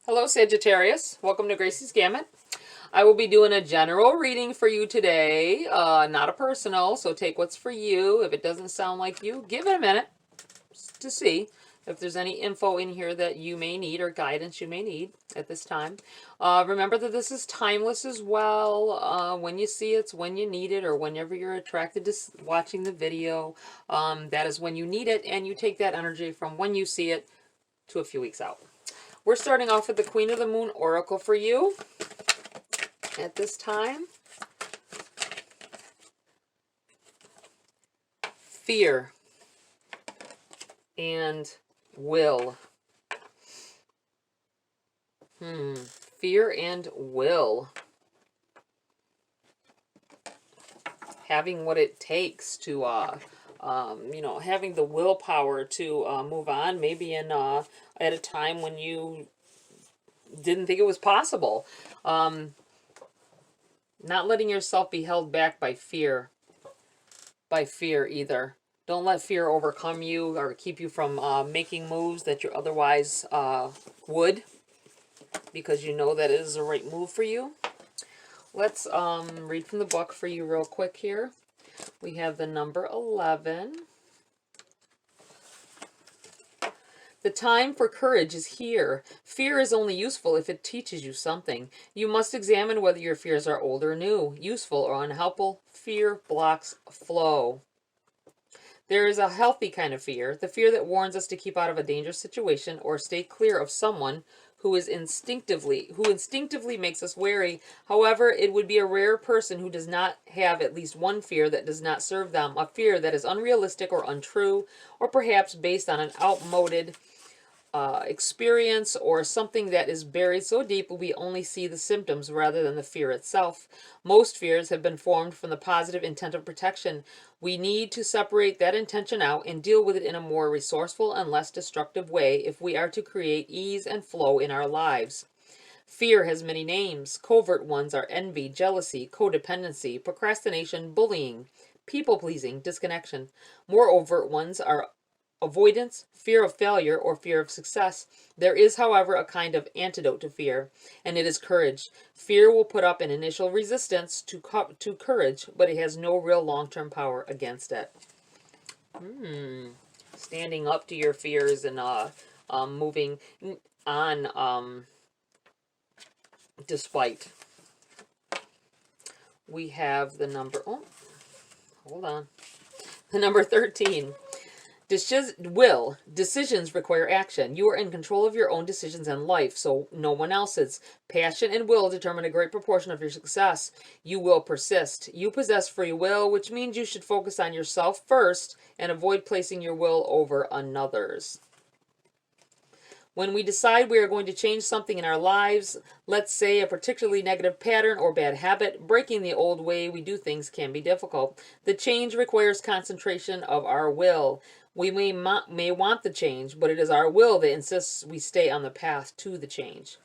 Hello Sagittarius, welcome to Gracie's Gamut. I will be doing a general reading for you today, not a personal, so take what's for you. If it doesn't sound like you, give it a minute to see if there's any info in here that you may need or guidance you may need at this time. Remember that this is timeless as well. When you see it's when you need it, or whenever you're attracted to watching the video, that is when you need it, and you take that energy from when you see it to a few weeks out. We're starting off with the Queen of the Moon Oracle for you at this time. Fear and will. Fear and will. Having what it takes to, having the willpower to move on, maybe at a time when you didn't think it was possible. Not letting yourself be held back by fear either. Don't let fear overcome you or keep you from making moves that you otherwise would, because you know that it is the right move for you. Let's read from the book for you real quick here. We have the number 11. The time for courage is here. Fear is only useful if it teaches you something. You must examine whether your fears are old or new, useful or unhelpful. Fear blocks flow. There is a healthy kind of fear, the fear that warns us to keep out of a dangerous situation or stay clear of someone who instinctively makes us wary. However, it would be a rare person who does not have at least one fear that does not serve them, a fear that is unrealistic or untrue, or perhaps based on an outmoded experience, or something that is buried so deep we only see the symptoms rather than the fear itself. Most fears have been formed from the positive intent of protection. We need to separate that intention out and deal with it in a more resourceful and less destructive way if we are to create ease and flow in our lives. Fear has many names. Covert ones are envy, jealousy, codependency, procrastination, bullying, people-pleasing, disconnection. More overt ones are avoidance, fear of failure, or fear of success. There is, however, a kind of antidote to fear, and it is courage. Fear will put up an initial resistance to courage, but it has no real long-term power against it. Standing up to your fears and moving on despite. We have the number, the number 13. Decisions require action. You are in control of your own decisions and life, so no one else's. Passion and will determine a great proportion of your success. You will persist. You possess free will, which means you should focus on yourself first and avoid placing your will over another's. When we decide we are going to change something in our lives, let's say a particularly negative pattern or bad habit, breaking the old way we do things can be difficult. The change requires concentration of our will. We may want the change, but it is our will that insists we stay on the path to the change.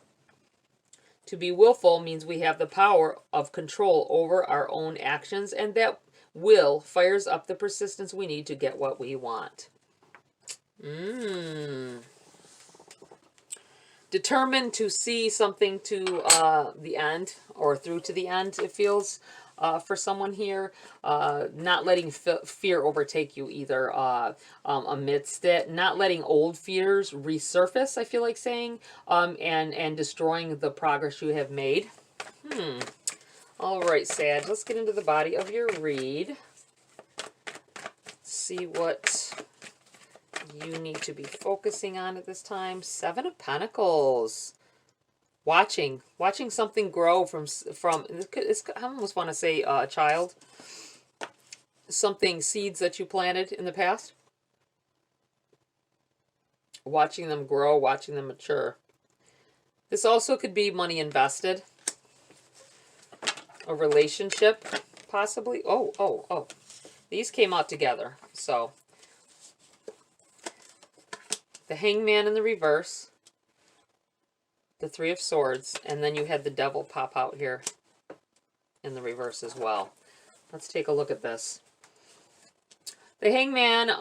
To be willful means we have the power of control over our own actions, and that will fires up the persistence we need to get what we want. Determined to see something to the end, or through to the end, it feels. For someone here, not letting fear overtake you either amidst it, not letting old fears resurface, I feel like saying, and destroying the progress you have made. All right, Sag, let's get into the body of your read. See what you need to be focusing on at this time. 7 of Pentacles. Watching something grow from I almost want to say a child. Something, seeds that you planted in the past. Watching them grow, watching them mature. This also could be money invested. A relationship, possibly. Oh. These came out together. So, the Hangman in the reverse. The 3 of Swords, and then you had the Devil pop out here in the reverse as well. Let's take a look at this. The Hangman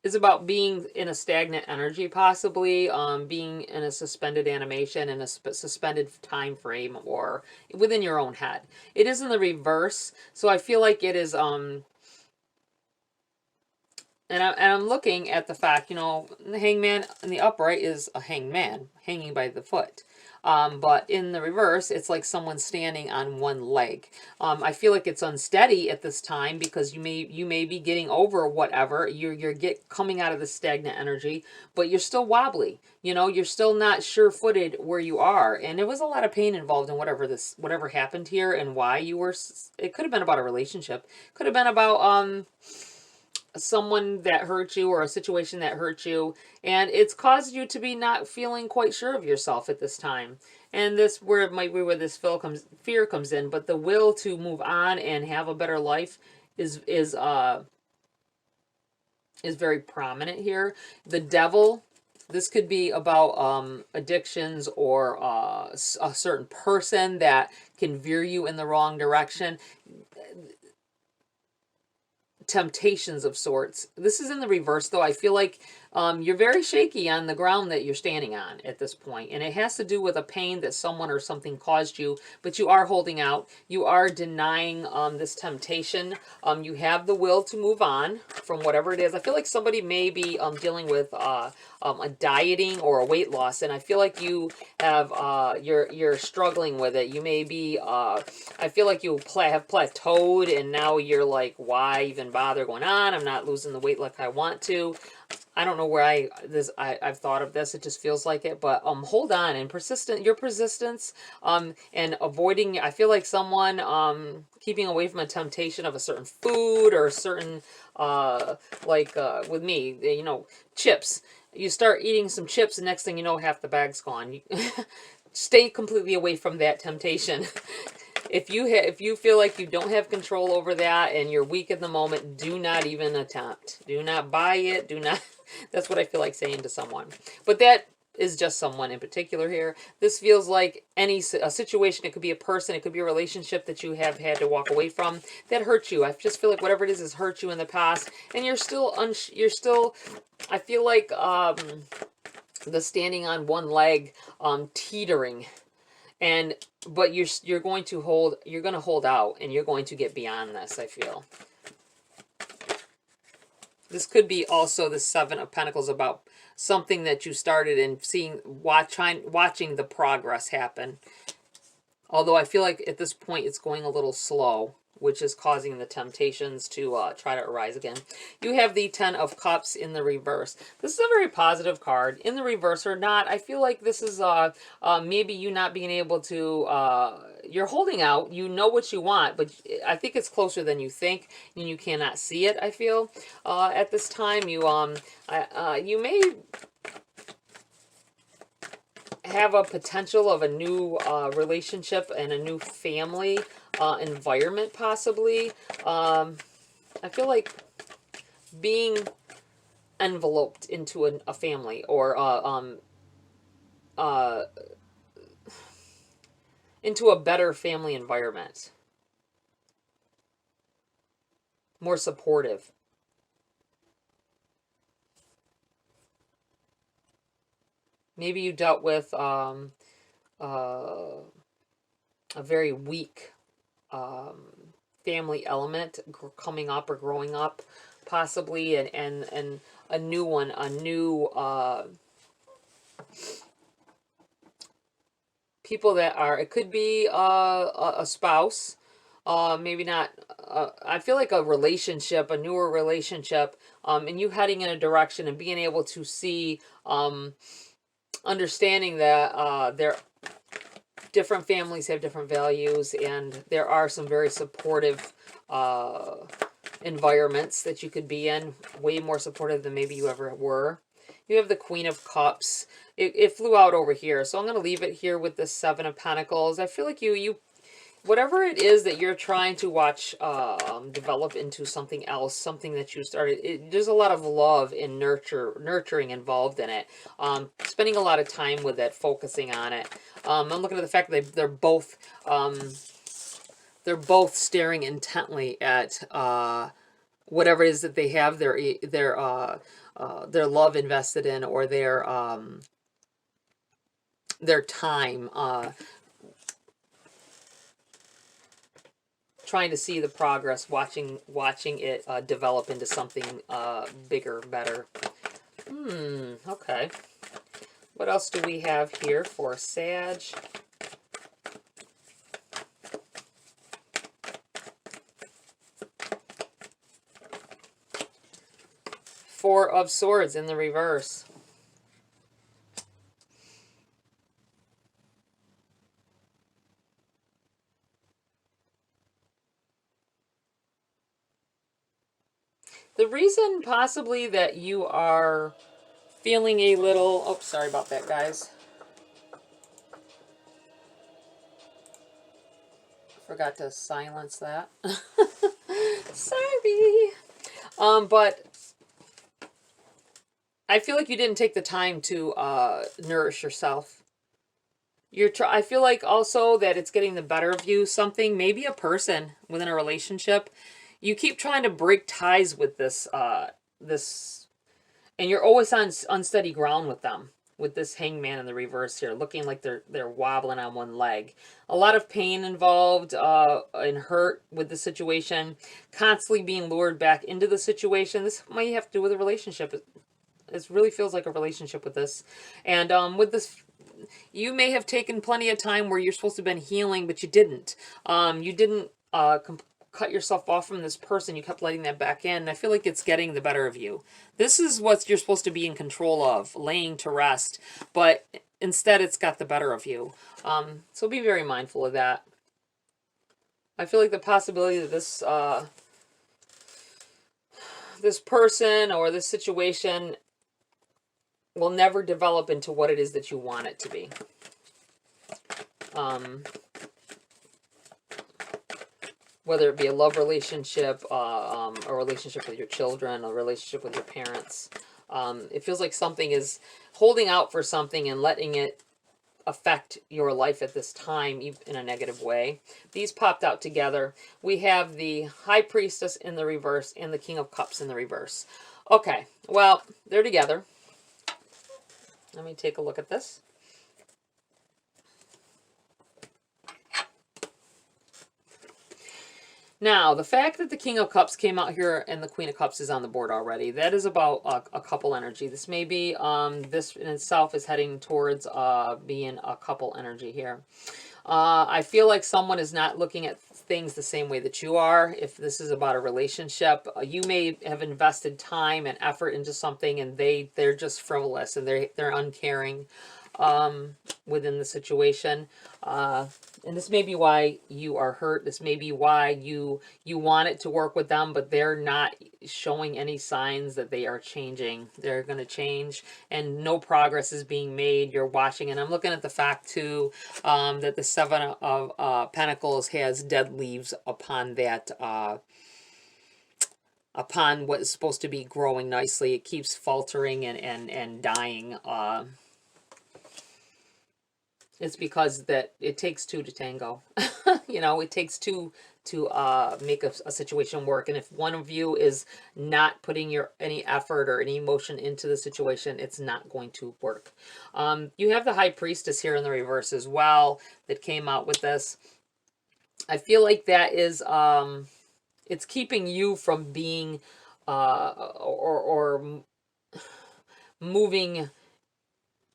is about being in a stagnant energy, possibly being in a suspended animation in a suspended time frame or within your own head. It is in the reverse, so I feel like it is and I'm looking at the fact, you know, the hangman in the upright is a hangman hanging by the foot. But in the reverse, it's like someone standing on one leg. I feel like it's unsteady at this time because you may be getting over whatever you're coming out of the stagnant energy, but you're still wobbly. You know, you're still not sure-footed where you are, and there was a lot of pain involved in whatever happened here and why you were. It could have been about a relationship. Could have been about someone that hurt you or a situation that hurt you, and it's caused you to be not feeling quite sure of yourself at this time. And this where it might be where this fear comes in, but the will to move on and have a better life is very prominent here. The devil, this could be about addictions or a certain person that can veer you in the wrong direction. Temptations of sorts. This is in the reverse, though. I feel like you're very shaky on the ground that you're standing on at this point, and it has to do with a pain that someone or something caused you, but you are holding out. You are denying this temptation. You have the will to move on from whatever it is. I feel like somebody may be dealing with a dieting or a weight loss, and I feel like you have you're struggling with it. You may be I feel like you have plateaued, and now you're like, why even bother going on? I'm not losing the weight like I want to. I don't know where I've thought of this. It just feels like it. But hold on, and your persistence and avoiding. I feel like someone keeping away from a temptation of a certain food or a certain with me, you know, chips. You start eating some chips, and next thing you know, half the bag's gone. Stay completely away from that temptation. If you feel like you don't have control over that and you're weak at the moment, do not even attempt. Do not buy it. Do not. That's what I feel like saying to someone. But that is just someone in particular here. This feels like a situation. It could be a person. It could be a relationship that you have had to walk away from that hurt you. I just feel like whatever it is has hurt you in the past, and you're still. I feel like the standing on one leg, teetering. But you're going to hold out, and you're going to get beyond this, I feel. This could be also the Seven of Pentacles, about something that you started and watching the progress happen. Although I feel like at this point it's going a little slow, which is causing the temptations to try to arise again. You have the Ten of Cups in the reverse. This is a very positive card. In the reverse or not, I feel like this is maybe you not being able to... you're holding out. You know what you want, but I think it's closer than you think, and you cannot see it, I feel. At this time, you may have a potential of a new relationship and a new family environment, possibly. I feel like being enveloped into a family or into a better family environment. More supportive. Maybe you dealt with a very weak family element coming up or growing up, possibly, and a new one, people that are, it could be a spouse, maybe not, I feel like a relationship, a newer relationship, and you heading in a direction and being able to see, understanding that different families have different values, and there are some very supportive environments that you could be in, way more supportive than maybe you ever were. You have the Queen of Cups. It flew out over here, so I'm going to leave it here with the Seven of Pentacles. I feel like you whatever it is that you're trying to watch develop into something else, something that you started, there's a lot of love and nurturing involved in it. Spending a lot of time with it, focusing on it. I'm looking at the fact that they're both staring intently at whatever it is that they have. They're their love invested in, or their time, trying to see the progress, watching it develop into something bigger, better. Okay. What else do we have here for Sag? Four of Swords in the reverse. The reason possibly that you are feeling a little... Oh, sorry about that, guys. Forgot to silence that. Sorry. But I feel like you didn't take the time to nourish yourself. I feel like also that it's getting the better of you. Something, maybe a person within a relationship. You keep trying to break ties with this, and you're always on unsteady ground with them. With this Hangman in the reverse here, looking like they're wobbling on one leg. A lot of pain involved and hurt with the situation. Constantly being lured back into the situation. This might have to do with a relationship. It really feels like a relationship with this. And with this, you may have taken plenty of time where you're supposed to have been healing, but you didn't. You didn't cut yourself off from this person. You kept letting that back in. And I feel like it's getting the better of you. This is what you're supposed to be in control of, laying to rest. But instead, it's got the better of you. So be very mindful of that. I feel like the possibility that this person or this situation will never develop into what it is that you want it to be. Whether it be a love relationship, a relationship with your children, a relationship with your parents. It feels like something is holding out for something and letting it affect your life at this time in a negative way. These popped out together. We have the High Priestess in the reverse and the King of Cups in the reverse. Okay, well, they're together. Let me take a look at this. Now, the fact that the King of Cups came out here and the Queen of Cups is on the board already, that is about a couple energy. This may be, this in itself is heading towards being a couple energy here. I feel like someone is not looking at things the same way that you are. If this is about a relationship, you may have invested time and effort into something and they're just frivolous and they're uncaring within the situation. And this may be why you are hurt. This may be why you want it to work with them, but they're not showing any signs that they are changing. They're going to change, and no progress is being made. You're watching, and I'm looking at the fact, too, that the Seven of Pentacles has dead leaves upon that, upon what is supposed to be growing nicely. It keeps faltering and dying. It's because that it takes two to tango. You know, it takes two to make a situation work. And if one of you is not putting any effort or any emotion into the situation, it's not going to work. You have the High Priestess here in the reverse as well that came out with this. I feel like that is, it's keeping you from being or moving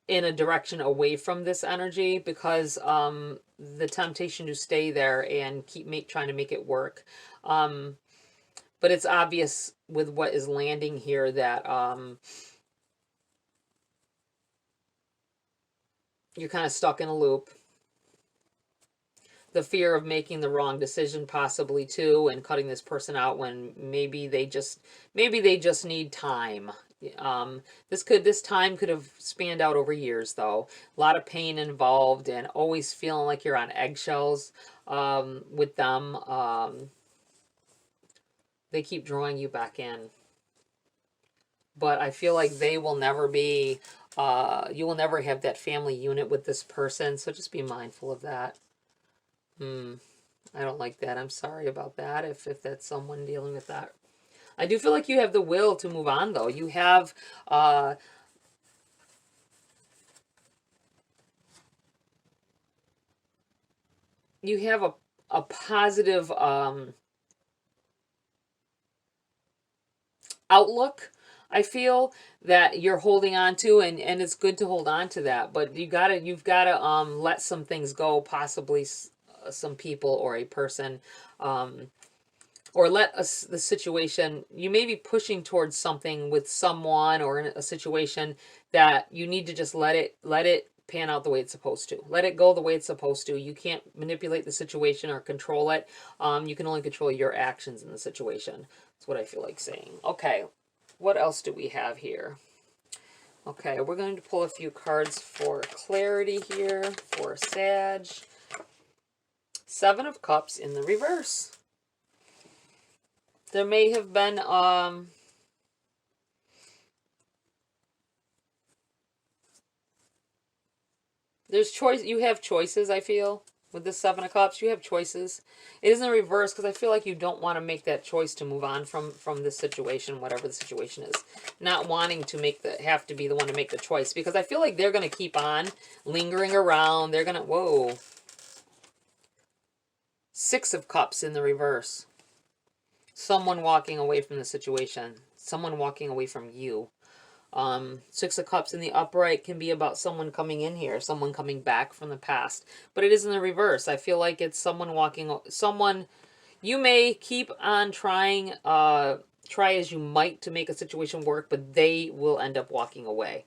in a direction away from this energy, because the temptation to stay there and keep trying to make it work. But it's obvious with what is landing here that you're kind of stuck in a loop. The fear of making the wrong decision possibly too, and cutting this person out when maybe they just need time. This time could have spanned out over years, though. A lot of pain involved, and always feeling like you're on eggshells with them. They keep drawing you back in, but I feel like they will never be. You will never have that family unit with this person, so just be mindful of that. I don't like that. I'm sorry about that if that's someone dealing with that. I do feel like you have the will to move on, though. You have a positive outlook, I feel, that you're holding on to, and it's good to hold on to that, but you've gotta let some things go, possibly some people or a person, or let us the situation, you may be pushing towards something with someone or in a situation that you need to just let it pan out the way it's supposed to. Let it go the way it's supposed to. You can't manipulate the situation or control it. You can only control your actions in the situation. That's what I feel like saying. Okay, what else do we have here? Okay, we're going to pull a few cards for clarity here for Sag. Seven of Cups in the reverse. There may have been there's choice. You have choices, I feel, with this Seven of Cups. You have choices. It is in reverse because I feel like you don't want to make that choice to move on from this situation, whatever the situation is. Not wanting to have to be the one to make the choice, because I feel like they're going to keep on lingering around. They're going to, whoa. Six of Cups in the reverse. Someone walking away from the situation. Someone walking away from you. Six of Cups in the upright can be about someone coming in here, someone coming back from the past, but it is in the reverse. I feel like it's someone you may keep on trying, try as you might to make a situation work, but they will end up walking away.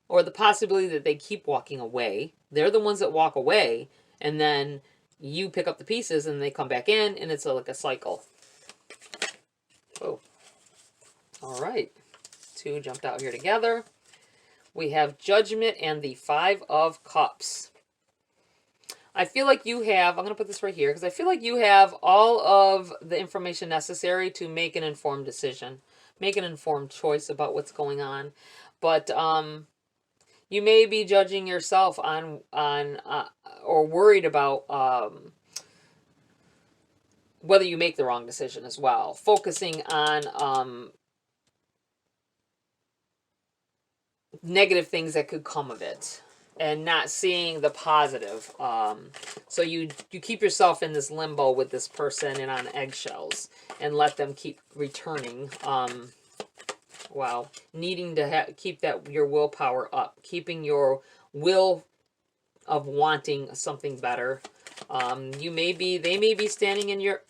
Or the possibility that they keep walking away. They're the ones that walk away, and then you pick up the pieces and they come back in, and it's like a cycle. Oh. All right. Two jumped out here together. We have Judgment and the Five of Cups. I feel like you have, I'm going to put this right here, because I feel like you have all of the information necessary to make an informed decision, make an informed choice about what's going on. But you may be judging yourself on or worried about whether you make the wrong decision as well. Focusing on negative things that could come of it, and not seeing the positive. So you keep yourself in this limbo with this person and on eggshells, and let them keep returning. Wow, needing to keep your willpower up, keeping your will of wanting something better. They may be standing in your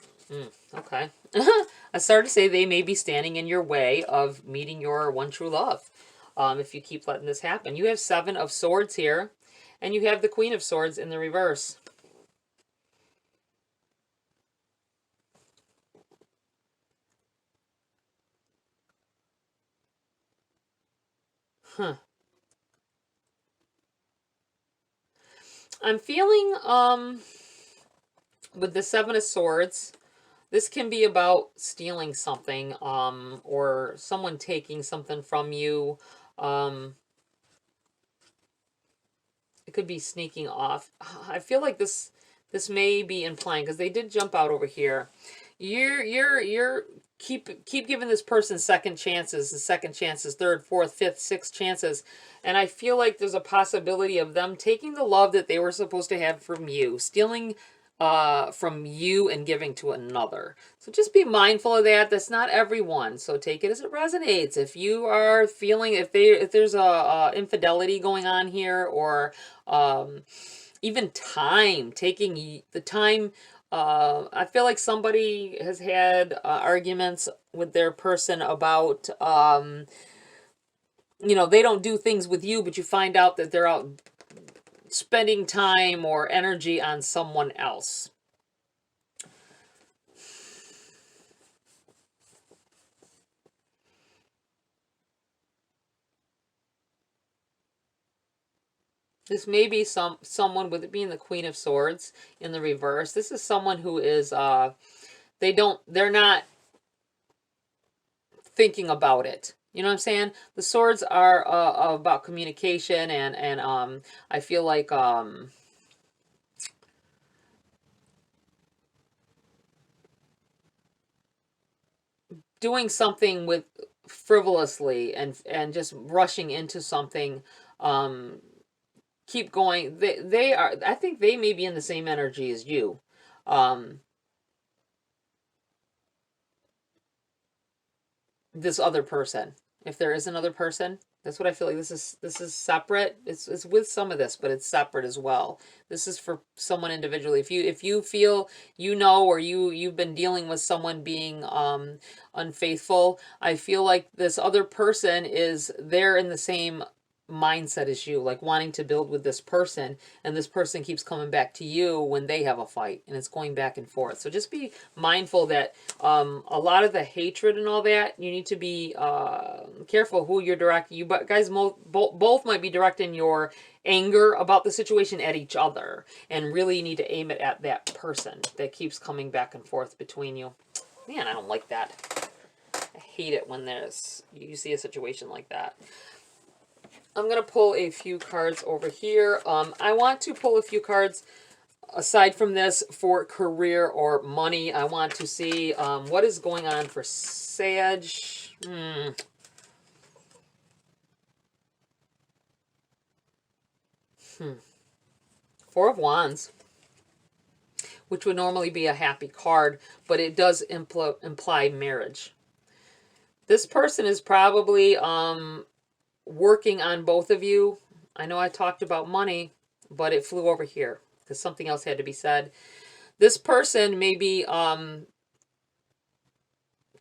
okay. I started to say they may be standing in your way of meeting your one true love. If you keep letting this happen. You have Seven of Swords here, and you have the Queen of Swords in the reverse. Huh. I'm feeling, with the Seven of Swords, this can be about stealing something, or someone taking something from you. It could be sneaking off. I feel like this may be implying, because they did jump out over here. You're keep giving this person second chances, third, fourth, fifth, sixth chances, and I feel like there's a possibility of them taking the love that they were supposed to have from you, stealing from you and giving to another. So just be mindful of that. That's not everyone, so take it as it resonates. If you are feeling, if there's a infidelity going on here, or even taking the time. I feel like somebody has had arguments with their person about, they don't do things with you, but you find out that they're out spending time or energy on someone else. This may be someone, with it being the Queen of Swords in the reverse. This is someone who is, they're not thinking about it. You know what I'm saying? The swords are about communication, and I feel like doing something with frivolously and just rushing into something. Keep going. They are, I think they may be in the same energy as you. This other person, if there is another person, that's what I feel like. This is separate. It's with some of this, but it's separate as well. This is for someone individually. If you feel, or you've been dealing with someone being unfaithful, I feel like this other person is there in the same mindset as you, like wanting to build with this person, and this person keeps coming back to you when they have a fight, and it's going back and forth. So just be mindful that a lot of the hatred and all that, you need to be careful who you're directing. You guys both might be directing your anger about the situation at each other, and really you need to aim it at that person that keeps coming back and forth between you. Man, I don't like that. I hate it when you see a situation like that. I'm going to pull a few cards over here. I want to pull a few cards aside from this for career or money. I want to see what is going on for Sag. Four of Wands, which would normally be a happy card, but it does imply marriage. This person is probably working on both of you. I know I talked about money, but it flew over here because something else had to be said. This person may be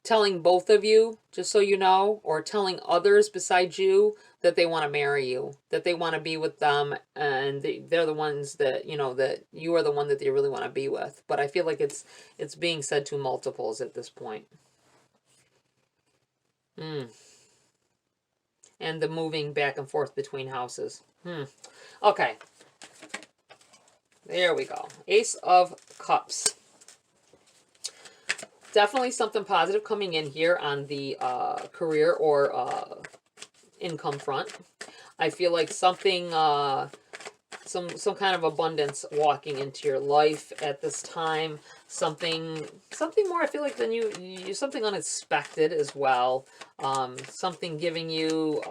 telling both of you, just so you know, or telling others besides you that they want to marry you, that they want to be with them, and they're the ones that, that you are the one that they really want to be with. But I feel like it's being said to multiples at this point. And the moving back and forth between houses. Okay. There we go. Ace of Cups. Definitely something positive coming in here on the career or income front. I feel like something, some kind of abundance walking into your life at this time. Something more, I feel like, than you something unexpected as well. Something giving you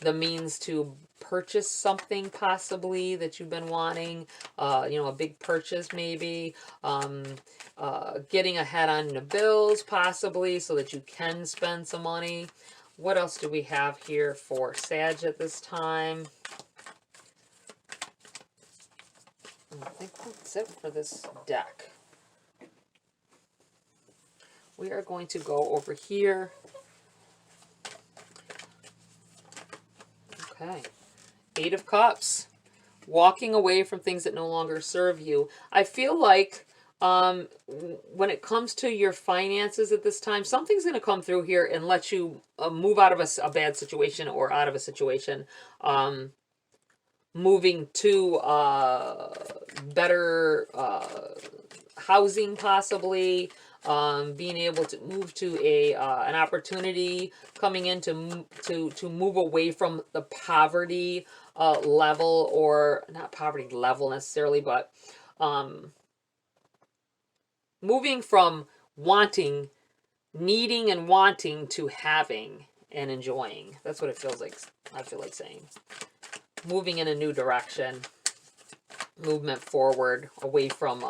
the means to purchase something possibly that you've been wanting. A big purchase maybe. Getting ahead on the bills possibly so that you can spend some money. What else do we have here for Sag at this time? I think that's it for this deck. We are going to go over here. Okay. Eight of Cups. Walking away from things that no longer serve you. I feel like when it comes to your finances at this time, something's going to come through here and let you move out of a bad situation or out of a situation. Moving to better housing possibly. Being able to move to an opportunity coming in to move away from the poverty level, or not poverty level necessarily, but moving from needing and wanting to having and enjoying. That's what it feels like. I feel like saying. Moving in a new direction. Movement forward, away from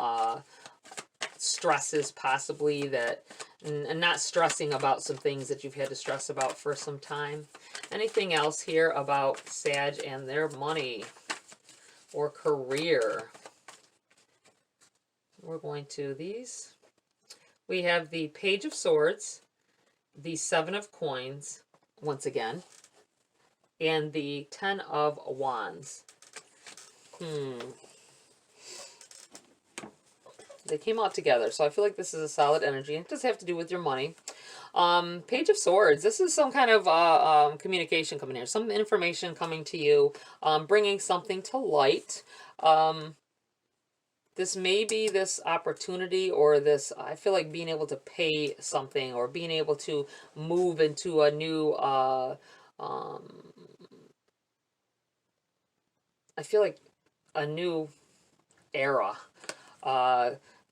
stresses possibly that, and not stressing about some things that you've had to stress about for some time. Anything else here about Sag and their money or career? We're going to these. We have the Page of Swords, the Seven of Coins, once again, and the Ten of Wands. They came out together, so I feel like this is a solid energy. It does have to do with your money. Page of Swords. This is some kind of communication coming here. Some information coming to you, bringing something to light. This may be this opportunity or this, I feel like being able to pay something or being able to move into a new, I feel like a new era.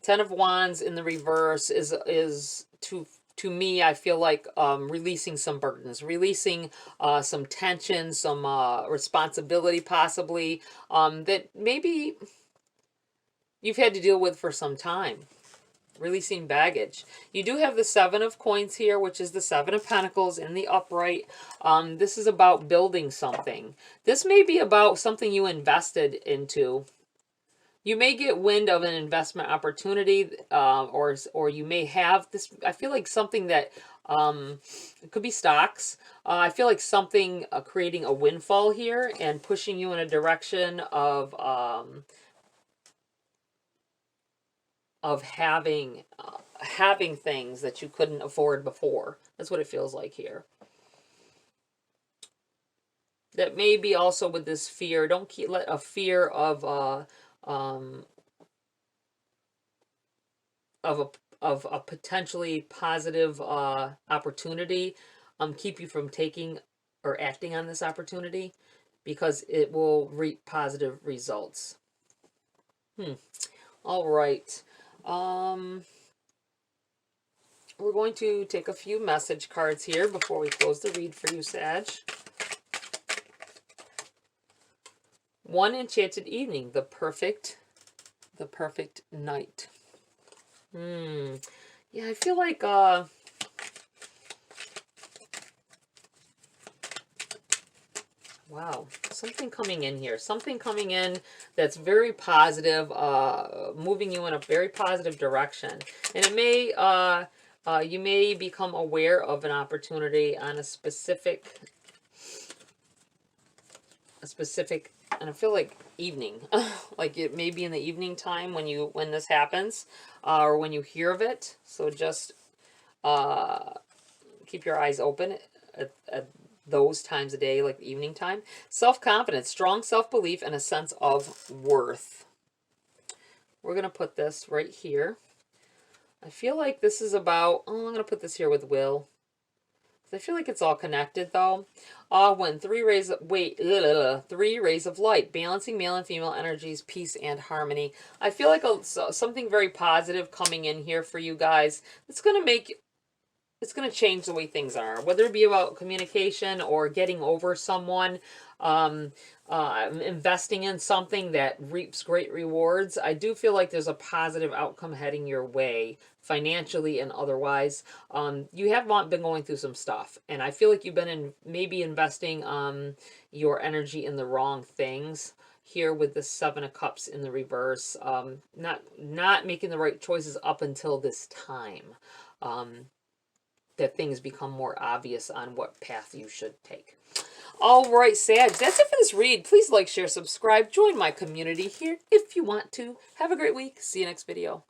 Ten of Wands in the reverse is to to me, I feel like releasing some burdens, releasing some tension, some responsibility possibly, that maybe you've had to deal with for some time. Releasing baggage. You do have the Seven of Coins here, which is the Seven of Pentacles in the upright. This is about building something. This may be about something you invested into. You may get wind of an investment opportunity, or you may have this. I feel like something that it could be stocks. I feel like something creating a windfall here and pushing you in a direction of having things that you couldn't afford before. That's what it feels like here. That may be also with this fear. Don't let a fear of a potentially positive opportunity keep you from taking or acting on this opportunity, because it will reap positive results. All right. We're going to take a few message cards here before we close the read for you, Sag. One enchanted evening, the perfect night. Yeah, I feel like wow, something coming in here. Something coming in that's very positive, moving you in a very positive direction. And it may you may become aware of an opportunity on a specific, and I feel like evening, like it may be in the evening time when this happens, or when you hear of it. So just keep your eyes open at those times of day, like evening time. Self-confidence, strong self-belief, and a sense of worth. We're going to put this right here. I feel like this is about, I'm going to put this here with will. I feel like it's all connected, though. When three rays of light, balancing male and female energies, peace and harmony. I feel like something very positive coming in here for you guys. It's going to change the way things are, whether it be about communication or getting over someone, investing in something that reaps great rewards. I do feel like there's a positive outcome heading your way, financially and otherwise. You have been going through some stuff, and I feel like you've been maybe investing your energy in the wrong things here with the Seven of Cups in the reverse. Not making the right choices up until this time. That things become more obvious on what path you should take. All right, Sag, that's it for this read. Please like, share, subscribe, join my community here if you want to. Have a great week. See you next video.